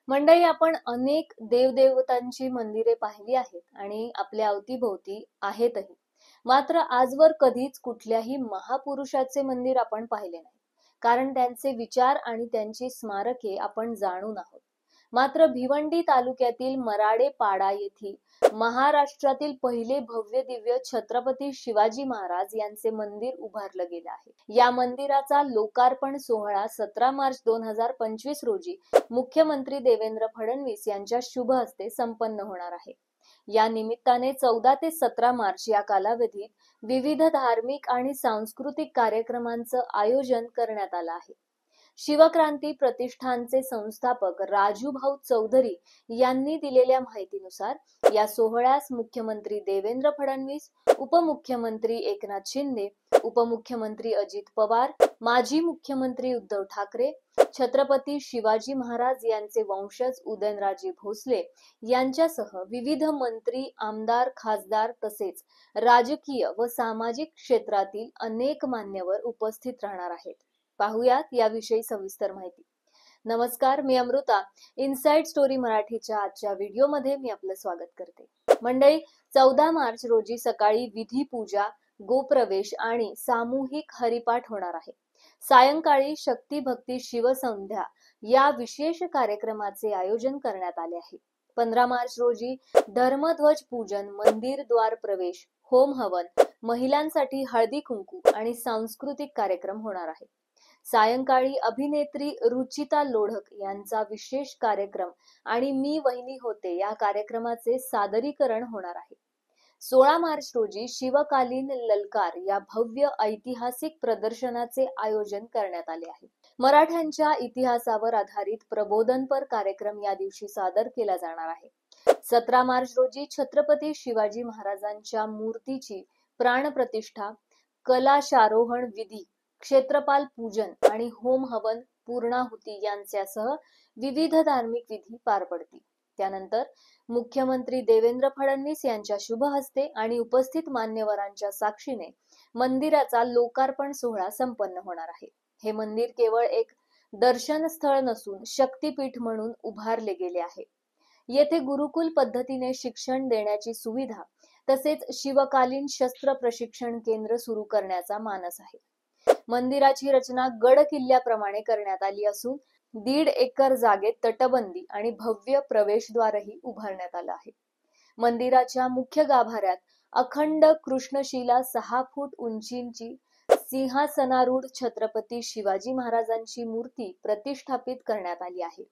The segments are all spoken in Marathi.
मंडळी, आपण अनेक देवदेवतांची मंदिरे पाहिली आहेत आणि आपल्या अवतीभोवती आहेतही. मात्र आजवर कधीच कुठल्याही महापुरुषाचे मंदिर आपण पाहिले नाही, कारण त्यांचे विचार आणि त्यांची स्मारके आपण जाणून आहोत. मात्र भिवंडी तालुक्यातील मराडेपाडा येथील महाराष्ट्रातील पहिले भव्य दिव्य छत्रपती शिवाजी महाराज यांचे मंदिर उभारलं गेलं आहे. या मंदिराचा लोकार्पण सोहळा 17 मार्च 2025 रोजी मुख्यमंत्री देवेंद्र फडणवीस यांच्या शुभ हस्ते संपन्न होणार आहे. या निमित्ताने 14 ते 17 मार्च या कालावधीत विविध धार्मिक आणि सांस्कृतिक कार्यक्रमांचं आयोजन करण्यात आलं आहे. शिवक्रांती प्रतिष्ठानचे संस्थापक राजूभाऊ चौधरी यांनी दिलेल्या माहितीनुसार या सोहळ्यास मुख्यमंत्री देवेंद्र फडणवीस, उपमुख्यमंत्री एकनाथ शिंदे, उपमुख्यमंत्री अजित पवार, माजी मुख्यमंत्री उद्धव ठाकरे, छत्रपती शिवाजी महाराज यांचे वंशज उदयनराजे भोसले यांच्यासह विविध मंत्री, आमदार, खासदार तसेच राजकीय व सामाजिक क्षेत्रातील अनेक मान्यवर उपस्थित राहणार आहेत. पाहुयात याविषयी सविस्तर माहिती. नमस्कार, मी अमृता. इनसाइड स्टोरी मराठीच्या आजच्या व्हिडिओमध्ये मी आपलं स्वागत करते. मंडळी, 14 मार्च रोजी सकाळी विधी पूजा, गोप्रवेश आणि सामूहिक हरिपाठ होणार आहे. सायंकाळी शक्ती भक्ती शिवसंध्या या विशेष कार्यक्रमाचे आयोजन करण्यात आले आहे. 15 मार्च रोजी धर्मध्वज पूजन, मंदिर द्वार प्रवेश, होम हवन, महिलांसाठी हळदी कुंकू आणि सांस्कृतिक कार्यक्रम होणार आहे. सायंकाळी अभिनेत्री रुचिता लोढक यांचा विशेष कार्यक्रम आणि मी वहिनी होते या कार्यक्रमाचे सादरीकरण होणार आहे. 16 मार्च रोजी शिवकालीन ललकार या भव्य ऐतिहासिक प्रदर्शनाचे आयोजन करण्यात आले आहे. मराठ्यांच्या इतिहासावर आधारित प्रबोधनपर कार्यक्रम या दिवशी सादर केला जाणार आहे. 17 मार्च रोजी छत्रपती शिवाजी महाराजांच्या मूर्तीची प्राणप्रतिष्ठा, कलाशारोहण विधी, क्षेत्रपाल पूजन आणि होम हवन, पूर्णाहुती यांच्यासह विविध धार्मिक विधी पार पडतील. त्यानंतर मुख्यमंत्री देवेंद्र फडणवीस यांच्या शुभ हस्ते आणि उपस्थित मान्यवरांच्या साक्षीने मंदिराचा लोकार्पण सोहळा संपन्न होणार आहे. हे मंदिर केवळ एक दर्शन स्थळ नसून शक्तीपीठ म्हणून उभारले गेले आहे. येथे गुरुकुल पद्धतीने शिक्षण देण्याची सुविधा तसेच शिवकालीन शस्त्र प्रशिक्षण केंद्र सुरू करण्याचा मानस आहे. मंदिराची रचना गड किल्ल्याप्रमाणे करण्यात आली असून 1.5 एकर जागेत तटबंदी आणि भव्य प्रवेशद्वारही उभारण्यात आलं आहे. मंदिराच्या मुख्य गाभाऱ्यात अखंड कृष्णशिला 6 फूट उंचीची सिंहासनारूढ छत्रपती शिवाजी महाराजांची मूर्ती प्रतिष्ठापित करण्यात आली आहे.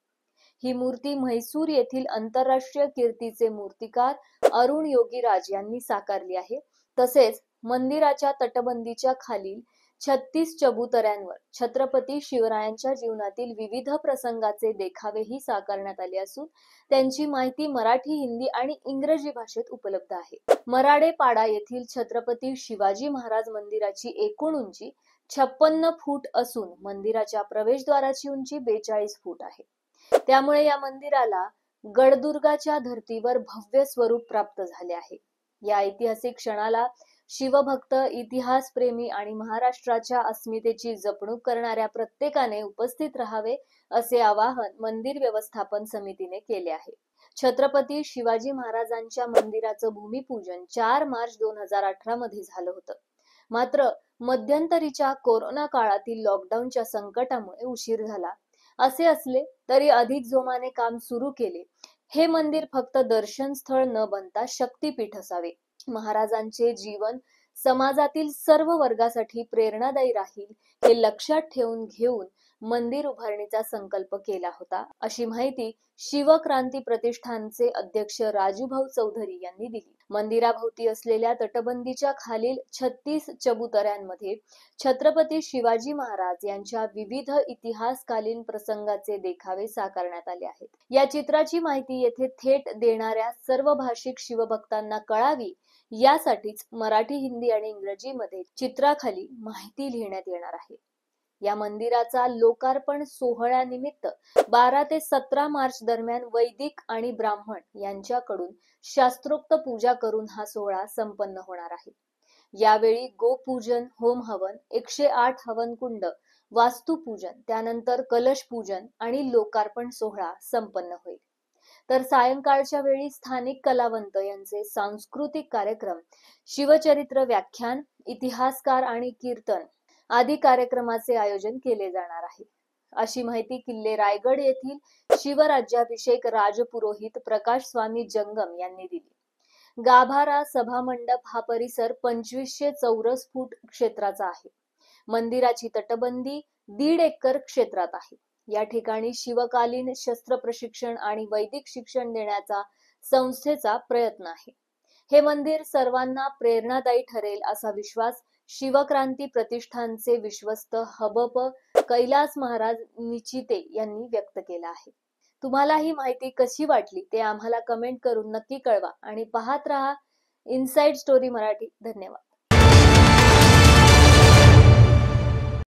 ही मूर्ती म्हैसूर येथील आंतरराष्ट्रीय कीर्तीचे मूर्तिकार अरुण योगीराज यांनी साकारली आहे. तसेच मंदिराच्या तटबंदीच्या खालील 36 चबुतऱ्यांवर छत्रपती शिवरायांच्या जीवनातील विविध प्रसंगाचे देखावेही साकारण्यात आले असून त्यांची माहिती मराठी, हिंदी आणि इंग्रजी भाषेत उपलब्ध आहे. मराडेपाडा येथील छत्रपती शिवाजी महाराज मंदिराची एकूण उंची 56 फूट असून मंदिराच्या प्रवेशद्वाराची उंची 42 फूट आहे. त्यामुळे या मंदिराला गडदुर्गाच्या धर्तीवर भव्य स्वरूप प्राप्त झाले आहे. या ऐतिहासिक क्षणाला शिवभक्त, इतिहासप्रेमी आणि महाराष्ट्राच्या अस्मितेची जपणूक करणाऱ्या प्रत्येकाने उपस्थित राहावे असे आवाहन मंदिर व्यवस्थापन समितीने केले आहे. छत्रपती शिवाजी महाराजांच्या मंदिराचं भूमिपूजन 4 मार्च 2018 मध्ये झालं होतं. मात्र मध्यंतरीच्या कोरोना काळातील लॉकडाऊनच्या संकटामुळे उशीर झाला. असे असले तरी अधिक जोमाने काम सुरू केले. हे मंदिर फक्त दर्शन स्थळ न बनता शक्तीपीठ असावे. महाराजांचे जीवन समाजातील सर्व वर्गासाठी प्रेरणादायी राहील हे लक्षात घेऊन मंदिर उभारणीचा संकल्प केला होता, अशी माहिती शिवक्रांती प्रतिष्ठानचे अध्यक्ष राजूभाऊ चौधरी यांनी दिली. मंदिराभोवती असलेल्या तटबंदीच्या खालील 36 चबुतऱ्यांमध्ये छत्रपती शिवाजी महाराज यांच्या विविध इतिहासकालीन प्रसंगाचे देखावे साकारण्यात आले आहेत. या चित्राची माहिती येथे थेट देणाऱ्या सर्व भाषिक शिवभक्तांना कळावी यासाठीच मराठी, हिंदी आणि इंग्रजीमध्ये चित्राखाली माहिती लिहिण्यात येणार आहे. या मंदिराचा लोकार्पण सोहळ्यानिमित्त 12 ते 17 मार्च दरम्यान वैदिक आणि ब्राह्मण यांच्याकडून शास्त्रोक्त पूजा करून हा सोहळा संपन्न होणार आहे. यावेळी गोपूजन, होम हवन, 108 हवन कुंड, वास्तुपूजन, त्यानंतर कलश पूजन आणि लोकार्पण सोहळा संपन्न होईल. तर सायंकाळच्या वेळी स्थानिक कलावंत यांचे सांस्कृतिक कार्यक्रम, शिवचरित्र व्याख्यान, इतिहासकार आणि कीर्तन आदी कार्यक्रमाचे आयोजन केले जाणार आहे. अशी माहिती किल्ले रायगड येथील शिवराज्याभिषेक राजपुरोहित प्रकाश स्वामी जंगम यांनी दिली. गाभारा सभामंडप हा परिसर 2500 चौरस फूट क्षेत्राचा आहे. मंदिराची तटबंदी 1.5 एकर क्षेत्रात आहे. या ठिकाणी शिवकालीन शस्त्र प्रशिक्षण आणि वैदिक शिक्षण देण्याचा संस्थेचा प्रयत्न आहे. हे मंदिर सर्वांना प्रेरणादायी ठरेल असा विश्वास शिवक्रांती प्रतिष्ठानचे विश्वस्त हबप कैलास महाराज निचिते यांनी व्यक्त केला आहे. तुम्हाला ही माहिती कशी वाटली ते आम्हाला कमेंट करून नक्की कळवा आणि पाहत रहा इनसाइड स्टोरी मराठी. धन्यवाद.